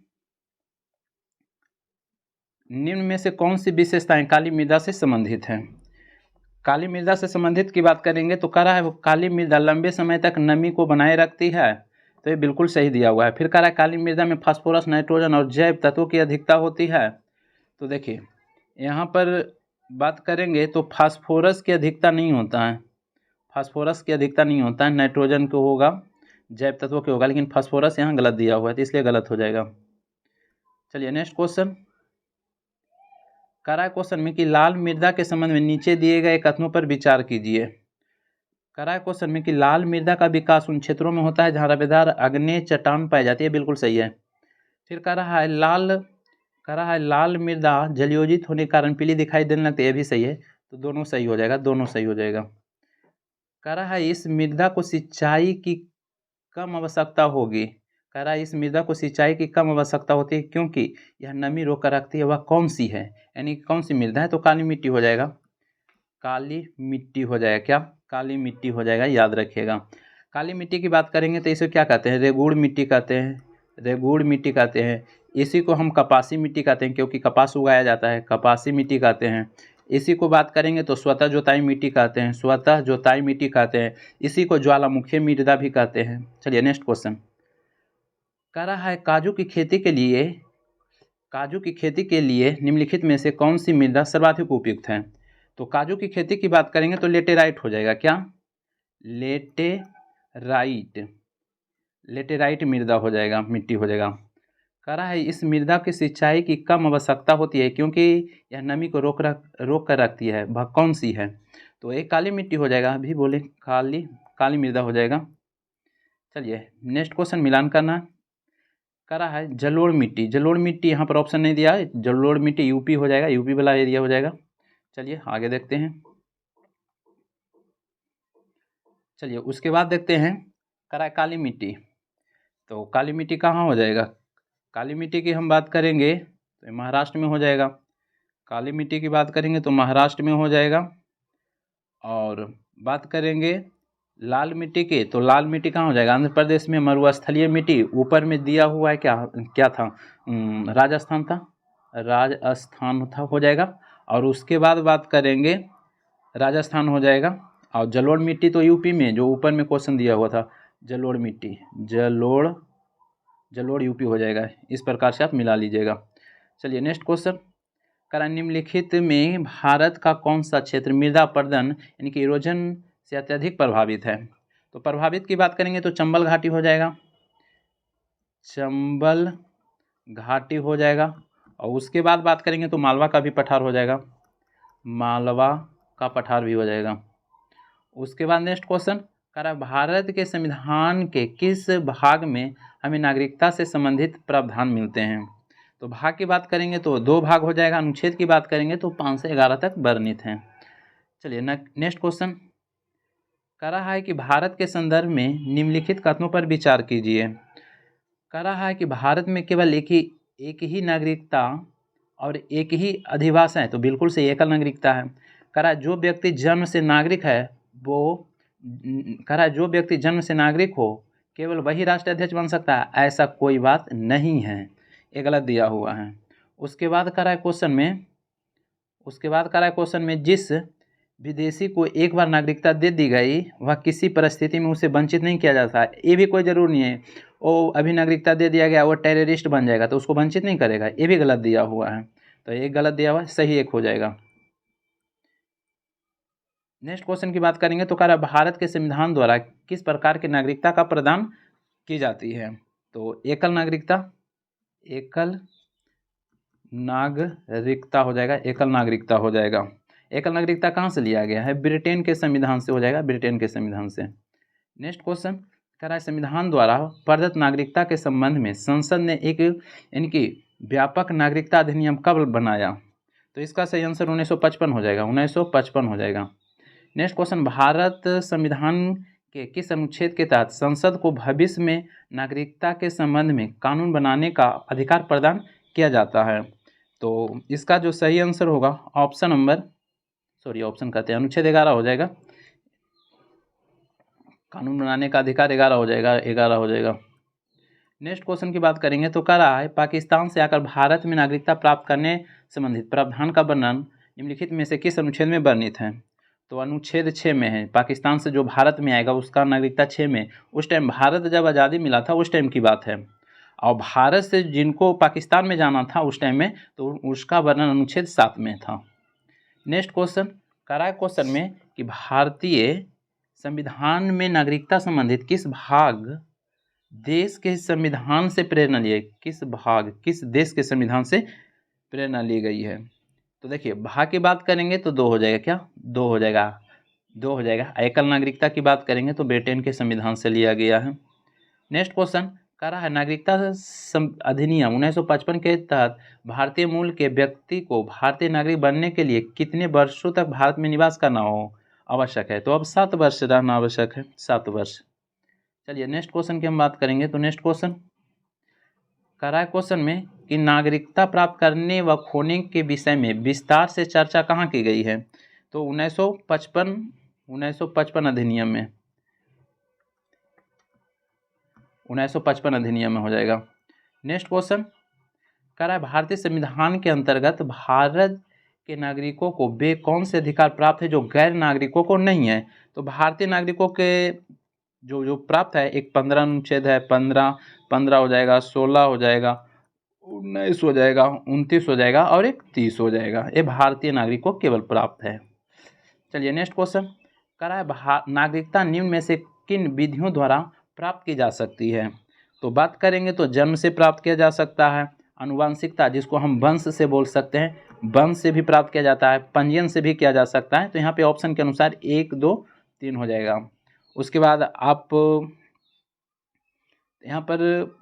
निम्न में से कौन सी विशेषताएं काली मृदा से संबंधित हैं, काली मृदा से संबंधित की बात करेंगे तो कह रहा है वो काली मृदा लंबे समय तक नमी को बनाए रखती है, तो ये बिल्कुल सही दिया हुआ है। फिर कह रहा है काली मृदा में फास्फोरस, नाइट्रोजन और जैव तत्वों की अधिकता होती है, तो देखिए यहाँ पर बात करेंगे तो फास्फोरस की अधिकता नहीं होता है, फास्फोरस की अधिकता नहीं होता है, नाइट्रोजन को होगा, जैव तत्वों के होगा, लेकिन फास्फोरस यहाँ गलत दिया हुआ है तो इसलिए गलत हो जाएगा। चलिए नेक्स्ट क्वेश्चन। कह रहा है क्वेश्चन में कि लाल मृदा के संबंध में नीचे दिए गए कथनों पर विचार कीजिए। कह रहा है क्वेश्चन में कि लाल मृदा का विकास उन क्षेत्रों में होता है जहाँ रवेदार आग्नेय चट्टान पाई जाती है, बिल्कुल सही है। फिर कह रहा है लाल मृदा जलयोजित होने के कारण पीली दिखाई देने लगती है, ये भी सही है, तो दोनों सही हो जाएगा, दोनों सही हो जाएगा। कह रहा है इस मृदा को सिंचाई की कम आवश्यकता होगी, कह रहा है इस मृदा को सिंचाई की कम आवश्यकता होती है क्योंकि यह नमी रोक कर रखती है, वह कौन सी है, यानी कौन सी मृदा है, तो काली मिट्टी हो जाएगा, काली मिट्टी हो जाएगा, क्या काली मिट्टी हो जाएगा, याद रखिएगा। काली मिट्टी की बात करेंगे तो इसे क्या कहते हैं, रेगुड़ मिट्टी कहते हैं, रेगुड़ मिट्टी कहते हैं। इसी को हम कपासी मिट्टी कहते हैं क्योंकि कपास उगाया जाता है, कपासी मिट्टी कहते हैं। इसी को बात करेंगे तो स्वतः जोताई मिट्टी कहते हैं, स्वतः जोताई मिट्टी कहते हैं। इसी को ज्वालामुखी मृदा भी कहते हैं। चलिए नेक्स्ट क्वेश्चन। कह रहा है काजू की खेती के लिए निम्नलिखित में से कौन सी मृदा सर्वाधिक उपयुक्त है, तो काजू की खेती की बात करेंगे तो लेटेराइट हो जाएगा, क्या लेटेराइट मृदा हो जाएगा, मिट्टी हो जाएगा। कह रहा है इस मृदा की सिंचाई की कम आवश्यकता होती है क्योंकि यह नमी को रोक कर रखती है, वह कौन सी है, तो एक काली मिट्टी हो जाएगा, अभी बोले काली मृदा हो जाएगा। चलिए नेक्स्ट क्वेश्चन मिलान करना। कह रहा है जलोढ़ मिट्टी यहाँ पर ऑप्शन नहीं दिया है, जलोढ़ मिट्टी यूपी हो जाएगा, यूपी वाला एरिया हो जाएगा। चलिए आगे देखते हैं। चलिए उसके बाद देखते हैं। कह रहा है काली मिट्टी, तो काली मिट्टी कहाँ हो जाएगा, काली मिट्टी की हम बात करेंगे तो महाराष्ट्र में हो जाएगा, काली मिट्टी की बात करेंगे तो महाराष्ट्र में हो जाएगा। और बात करेंगे लाल मिट्टी की, तो लाल मिट्टी कहाँ हो जाएगा, आंध्र प्रदेश में। मरुस्थलीय मिट्टी ऊपर में दिया हुआ है, क्या था, राजस्थान था हो जाएगा। और उसके बाद बात करेंगे राजस्थान हो जाएगा। और जलोढ़ मिट्टी तो यूपी में, जो ऊपर में क्वेश्चन दिया हुआ था, जलोढ़ मिट्टी, जलोढ़ यूपी हो जाएगा। इस प्रकार से आप मिला लीजिएगा। चलिए नेक्स्ट क्वेश्चन। करा निम्नलिखित में भारत का कौन सा क्षेत्र मृदा अपरदन यानी कि इरोजन से अत्यधिक प्रभावित है, तो प्रभावित की बात करेंगे तो चंबल घाटी हो जाएगा, चंबल घाटी हो जाएगा। और उसके बाद बात करेंगे तो मालवा का भी पठार हो जाएगा, मालवा का पठार भी हो जाएगा। उसके बाद नेक्स्ट क्वेश्चन कह रहा है भारत के संविधान के किस भाग में हमें नागरिकता से संबंधित प्रावधान मिलते हैं, तो भाग की बात करेंगे तो 2 भाग हो जाएगा, अनुच्छेद की बात करेंगे तो 5 से 11 तक वर्णित हैं। चलिए नेक्स्ट क्वेश्चन कह रहा है कि भारत के संदर्भ में निम्नलिखित कथनों पर विचार कीजिए। कह रहा है कि भारत में केवल एक ही नागरिकता और एक ही अधिभाषा है, तो बिल्कुल से एकल नागरिकता है। कह रहा है जो व्यक्ति जन्म से नागरिक है वो, कह रहा है जो व्यक्ति जन्म से नागरिक हो केवल वही राष्ट्रीय अध्यक्ष बन सकता है, ऐसा कोई बात नहीं है, ये गलत दिया हुआ है। उसके बाद कह रहा है क्वेश्चन में जिस विदेशी को एक बार नागरिकता दे दी गई वह किसी परिस्थिति में उसे वंचित नहीं किया जाता, ये भी कोई ज़रूर नहीं है वो अभी नागरिकता दे दिया गया वो टेररिस्ट बन जाएगा तो उसको वंचित नहीं करेगा, ये भी गलत दिया हुआ है, तो ये गलत दिया हुआ है, सही एक हो जाएगा। नेक्स्ट क्वेश्चन की बात करेंगे तो कह रहा है भारत के संविधान द्वारा किस प्रकार की नागरिकता का प्रदान की जाती है, तो एकल नागरिकता हो जाएगा, एकल नागरिकता हो जाएगा। एकल नागरिकता कहाँ से लिया गया है, ब्रिटेन के संविधान से हो जाएगा, ब्रिटेन के संविधान से। नेक्स्ट क्वेश्चन कह रहा है संविधान द्वारा प्रदत्त नागरिकता के संबंध में संसद ने एक इनकी व्यापक नागरिकता अधिनियम कब बनाया, तो इसका सही आंसर 1955 हो जाएगा, 1955 हो जाएगा। नेक्स्ट क्वेश्चन भारत संविधान के किस अनुच्छेद के तहत संसद को भविष्य में नागरिकता के संबंध में कानून बनाने का अधिकार प्रदान किया जाता है, तो इसका जो सही आंसर होगा ऑप्शन कहते हैं अनुच्छेद 11 हो जाएगा, कानून बनाने का अधिकार 11 हो जाएगा। नेक्स्ट क्वेश्चन की बात करेंगे तो कह रहा है पाकिस्तान से आकर भारत में नागरिकता प्राप्त करने संबंधित प्रावधान का वर्णन निम्नलिखित में से किस अनुच्छेद में वर्णित है, तो अनुच्छेद 6 में है, पाकिस्तान से जो भारत में आएगा उसका नागरिकता 6 में। उस टाइम भारत जब आज़ादी मिला था उस टाइम की बात है, और भारत से जिनको पाकिस्तान में जाना था उस टाइम में, तो उसका वर्णन अनुच्छेद 7 में था। नेक्स्ट क्वेश्चन करा है क्वेश्चन में कि भारतीय संविधान में नागरिकता संबंधित किस भाग देश के संविधान से प्रेरणा ली है, किस देश के संविधान से प्रेरणा ली गई है। तो देखिए भाग की बात करेंगे तो दो हो जाएगा, क्या दो हो जाएगा। एकल नागरिकता की बात करेंगे तो ब्रिटेन के संविधान से लिया गया है। नेक्स्ट क्वेश्चन कह रहा है नागरिकता अधिनियम 1955 के तहत भारतीय मूल के व्यक्ति को भारतीय नागरिक बनने के लिए कितने वर्षों तक भारत में निवास करना आवश्यक है। तो अब 7 वर्ष रहना आवश्यक है, 7 वर्ष। चलिए नेक्स्ट क्वेश्चन की हम बात करेंगे। तो नेक्स्ट क्वेश्चन कह रहा है क्वेश्चन में कि नागरिकता प्राप्त करने व खोने के विषय में विस्तार से चर्चा कहाँ की गई है। तो 1955 अधिनियम में, 1955 अधिनियम में हो जाएगा। नेक्स्ट क्वेश्चन कह रहा है भारतीय संविधान के अंतर्गत भारत के नागरिकों को वे कौन से अधिकार प्राप्त है जो गैर नागरिकों को नहीं है। तो भारतीय नागरिकों के जो प्राप्त है, एक 15 अनुच्छेद है, 15 हो जाएगा, 16 हो जाएगा, 19 हो जाएगा, 29 हो जाएगा और एक 30 हो जाएगा। ये भारतीय नागरिकों को केवल प्राप्त है। चलिए नेक्स्ट क्वेश्चन कह रहा है नागरिकता निम्न में से किन विधियों द्वारा प्राप्त की जा सकती है। तो बात करेंगे तो जन्म से प्राप्त किया जा सकता है, आनुवंशिकता जिसको हम वंश से बोल सकते हैं, वंश से भी प्राप्त किया जाता है, पंजीयन से भी किया जा सकता है। तो यहाँ पे ऑप्शन के अनुसार 1, 2, 3 हो जाएगा। उसके बाद आप यहाँ पर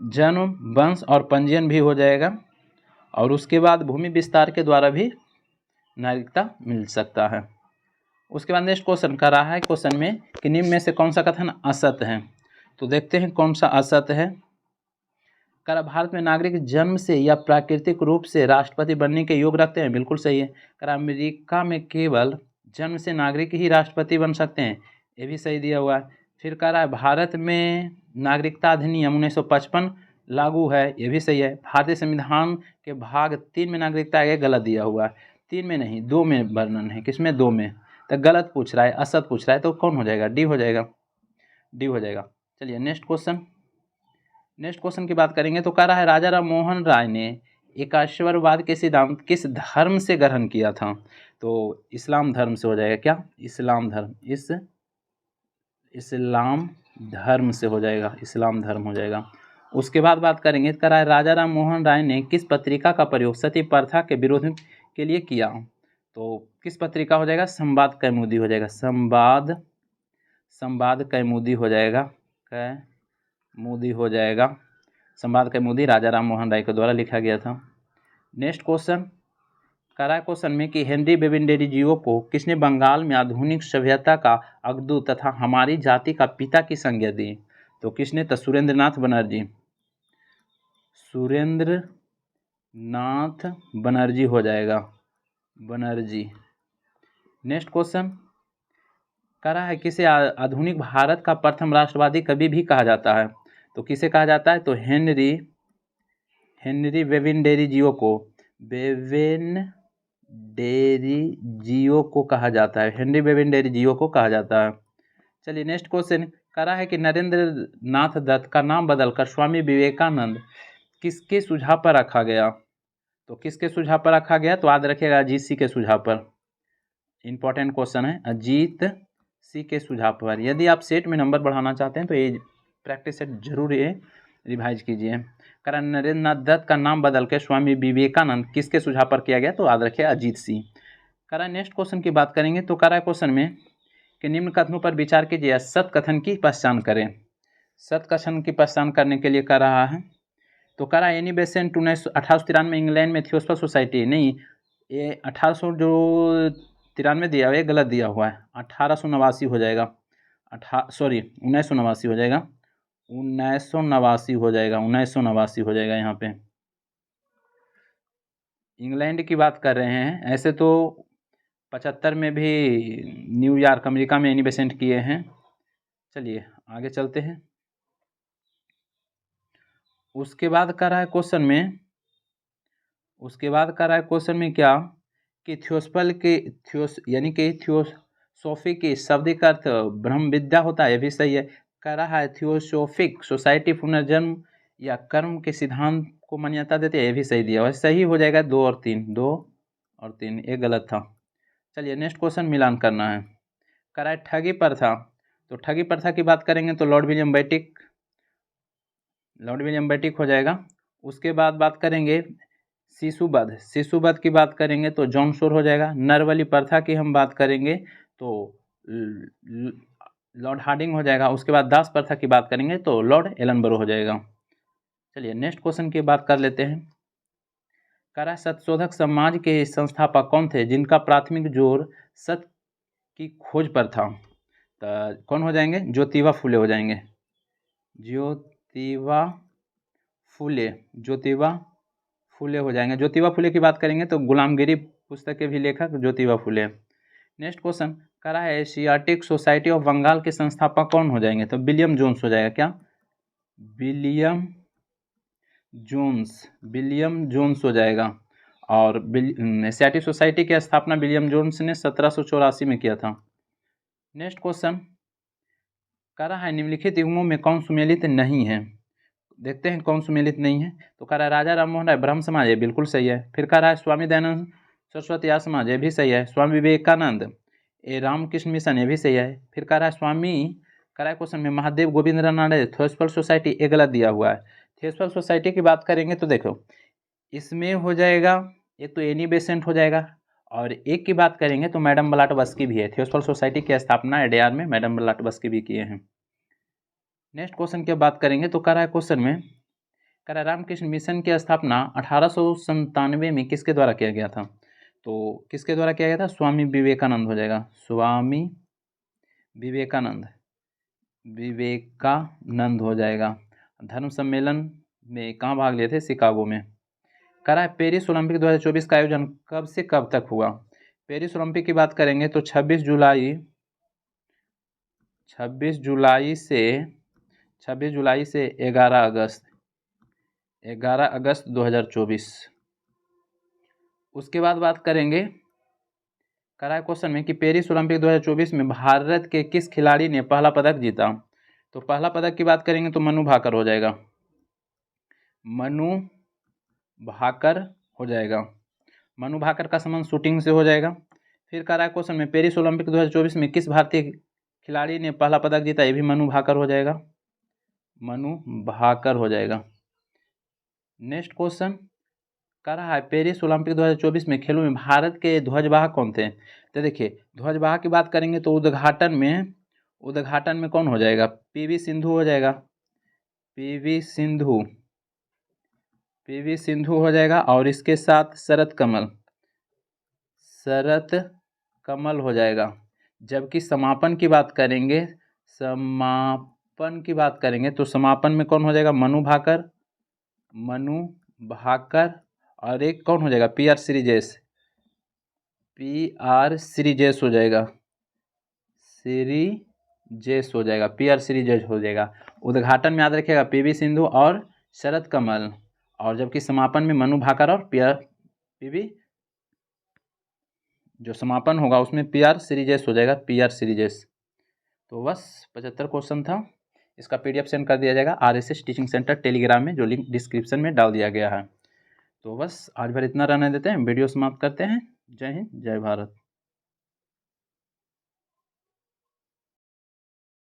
जन्म, वंश और पंजीयन भी हो जाएगा, और उसके बाद भूमि विस्तार के द्वारा भी नागरिकता मिल सकता है। उसके बाद नेक्स्ट क्वेश्चन कर रहा है क्वेश्चन में कि निम्न में से कौन सा कथन असत्य है। तो देखते हैं कौन सा असत्य है। कह रहा भारत में नागरिक जन्म से या प्राकृतिक रूप से राष्ट्रपति बनने के योग रखते हैं, बिल्कुल सही है। कह रहा अमेरिका में केवल जन्म से नागरिक ही राष्ट्रपति बन सकते हैं, ये भी सही दिया हुआ है। फिर कह रहा है भारत में नागरिकता अधिनियम 1955 लागू है, ये भी सही है। भारतीय संविधान के भाग 3 में नागरिकता आगे गलत दिया हुआ है, 3 में नहीं 2 में वर्णन है, किसमें 2 में। तो गलत पूछ रहा है, असत पूछ रहा है, तो कौन हो जाएगा, डी हो जाएगा, डी हो जाएगा। चलिए नेक्स्ट क्वेश्चन की बात करेंगे। तो कह रहा है राजा राम मोहन राय ने एकाश्वरवाद के सिद्धांत किस धर्म से ग्रहण किया था। तो इस्लाम धर्म से हो जाएगा, क्या इस्लाम धर्म, इस्लाम धर्म से हो जाएगा, इस्लाम धर्म हो जाएगा। उसके बाद बात करेंगे, कह रहा है राजा राम मोहन राय ने किस पत्रिका का प्रयोग सती प्रथा के विरोध के लिए किया। तो किस पत्रिका हो जाएगा, संवाद कैमुदी हो जाएगा, संवाद कैमुदी हो जाएगा, कैमुदी हो जाएगा। संवाद कैमुदी राजा राम मोहन राय के द्वारा लिखा गया था। नेक्स्ट क्वेश्चन कह रहा है क्वेश्चन में कि हेनरी बेबिंडेरिजियो को किसने बंगाल में आधुनिक सभ्यता का अग्रदूत तथा हमारी जाति का पिता की संज्ञा दी। तो किसने, तो सुरेंद्रनाथ बनर्जी, सुरेंद्रनाथ बनर्जी हो जाएगा, बनर्जी। नेक्स्ट क्वेश्चन कह रहा है किसे आधुनिक भारत का प्रथम राष्ट्रवादी कवि भी कहा जाता है। तो किसे कहा जाता है, तो हेनरी बेबिंडेरिजियो को कहा जाता है, हेनरी बेबिंडेरिजियो को कहा जाता है। चलिए नेक्स्ट क्वेश्चन कह रहा है कि नरेंद्र नाथ दत्त का नाम बदलकर स्वामी विवेकानंद किसके सुझाव पर रखा गया। तो किसके सुझाव पर रखा गया, तो याद रखिएगा अजीत सिंह के सुझाव पर। इंपॉर्टेंट क्वेश्चन है, अजीत सिंह के सुझाव पर। यदि आप सेट में नंबर बढ़ाना चाहते हैं तो ये प्रैक्टिस सेट जरूर ये रिवाइज कीजिए। कारण नरेंद्र नाथ दत्त का नाम बदल के स्वामी विवेकानंद किसके सुझाव पर किया गया, तो याद रखिए अजीत सिंह। कारण नेक्स्ट क्वेश्चन की बात करेंगे। तो करा क्वेश्चन में कि निम्न कथनों पर विचार कीजिए, सत कथन की पहचान करें। सत कथन की पहचान करने के लिए कर रहा है। तो कह रहा है एनी बेसेंट 1893 में इंग्लैंड में थियोसॉफिकल सोसाइटी, नहीं ये 1893 दिया हुआ है, गलत दिया हुआ है, 1889 हो जाएगा, 1989 हो जाएगा, 1989 हो जाएगा, 1989 हो जाएगा। यहाँ पे इंग्लैंड की बात कर रहे हैं, ऐसे तो 75 में भी न्यूयॉर्क अमेरिका में एनी बेसेंट किए हैं। चलिए आगे चलते हैं। उसके बाद कर रहा है क्वेश्चन में क्या कि थियोसॉफिकल के यानी कि सोफिक की शाब्दिक अर्थ ब्रह्म विद्या होता है, ये भी सही है। कह रहा है थियोसोफिक सोसाइटी पुनर्जन्म या कर्म के सिद्धांत को मान्यता देते हैं, ये भी सही दिया। वैसे सही हो जाएगा 2 और 3, 2 और 3, ये गलत था। चलिए नेक्स्ट क्वेश्चन मिलान करना है। कह रहा है ठगी प्रथा, तो ठगी प्रथा की बात करेंगे तो लॉर्ड विलियम बेटिक हो जाएगा। उसके बाद बात करेंगे शिशुवध की बात करेंगे तो जॉन शोर हो जाएगा। नरबली प्रथा की हम बात करेंगे तो लॉर्ड हार्डिंग हो जाएगा। उसके बाद दास प्रथा की बात करेंगे तो लॉर्ड एलनबरो हो जाएगा। चलिए नेक्स्ट क्वेश्चन की बात कर लेते हैं। कह रहा है सत्यशोधक समाज के संस्थापक कौन थे जिनका प्राथमिक जोर सत्य की खोज पर था? तो कौन हो जाएंगे? ज्योतिबा फुले हो जाएंगे। ज्योतिबा फुले हो जाएंगे। ज्योतिबा फुले की बात करेंगे तो गुलामगिरी पुस्तक के भी लेखक ज्योतिबा फुले। नेक्स्ट क्वेश्चन कह रहा है एशियाटिक सोसाइटी ऑफ बंगाल के संस्थापक कौन हो जाएंगे? तो विलियम जोन्स हो जाएगा। क्या? विलियम जोन्स हो जाएगा। और एशियाटिक सोसाइटी की स्थापना विलियम जोन्स ने 1784 में किया था। नेक्स्ट क्वेश्चन कह रहा है निम्नलिखित युग्मों में कौन सुमेलित नहीं है? देखते हैं कौन सुमेलित नहीं है। तो कह रहा है राजा राममोहन राय ब्रह्म समाज, ये बिल्कुल सही है। फिर कह रहा है स्वामी दयानंद सरस्वती आर्य समाज, ये भी सही है। स्वामी विवेकानंद ए रामकृष्ण मिशन, ये भी सही है। फिर कह रहा है कह रहा है क्वेश्चन में महादेव गोविंद रानड़े थियोसॉफिकल सोसाइटी, ये गलत दिया हुआ है। थियोसॉफिकल सोसाइटी की बात करेंगे तो देखो इसमें हो जाएगा, एक तो एनी बेसेंट हो जाएगा और एक की बात करेंगे तो मैडम ब्लाटबस्की भी है। थियोसॉफिकल सोसाइटी की स्थापना एडीआर में मैडम ब्लाटबस्की भी किए हैं। नेक्स्ट क्वेश्चन की बात करेंगे तो कह रहा है क्वेश्चन में कह रहा है रामकृष्ण मिशन की स्थापना 1897 में किसके द्वारा किया गया था? तो किसके द्वारा किया गया था? स्वामी विवेकानंद हो जाएगा। स्वामी विवेकानंद हो जाएगा। धर्म सम्मेलन में कहाँ भाग लिए थे? शिकागो में। कह रहा है पेरिस ओलंपिक 2024 का आयोजन कब से कब तक हुआ? पेरिस ओलंपिक की बात करेंगे तो 26 जुलाई से 11 अगस्त 2024। उसके बाद बात करेंगे कह रहा है क्वेश्चन में कि पेरिस ओलंपिक 2024 में भारत के किस खिलाड़ी ने पहला पदक जीता? तो पहला पदक की बात करेंगे तो मनु भाकर हो जाएगा। मनु भाकर का संबंध शूटिंग से हो जाएगा। फिर कह रहा है क्वेश्चन में पेरिस ओलंपिक 2024 में किस भारतीय खिलाड़ी ने पहला पदक जीता? ये भी मनु भाकर हो जाएगा। नेक्स्ट क्वेश्चन कह रहा है पेरिस ओलंपिक 2024 में खेलों में भारत के ध्वजवाहक कौन थे? तो देखिए ध्वजवाहक की बात करेंगे तो उद्घाटन में कौन हो जाएगा? पीवी सिंधु हो जाएगा। पीवी सिंधु हो जाएगा और इसके साथ शरत कमल हो जाएगा। जबकि समापन की बात करेंगे तो समापन में कौन हो जाएगा? मनु भाकर और एक कौन हो जाएगा? पीआर श्रीजेश हो जाएगा। पीआर श्रीजेश हो जाएगा। उद्घाटन में याद रखिएगा पीवी सिंधु और शरत कमल, और जबकि समापन में मनु भाकर और पीवी जो समापन होगा उसमें पीआर श्रीजेश हो जाएगा। तो बस 75 क्वेश्चन था। इसका पीडीएफ सेंड कर दिया जाएगा आरएसएस टीचिंग सेंटर टेलीग्राम में, जो लिंक डिस्क्रिप्शन में डाल दिया गया है। तो बस आज भर इतना रहने देते हैं, वीडियो समाप्त करते हैं। जय हिंद, जय भारत।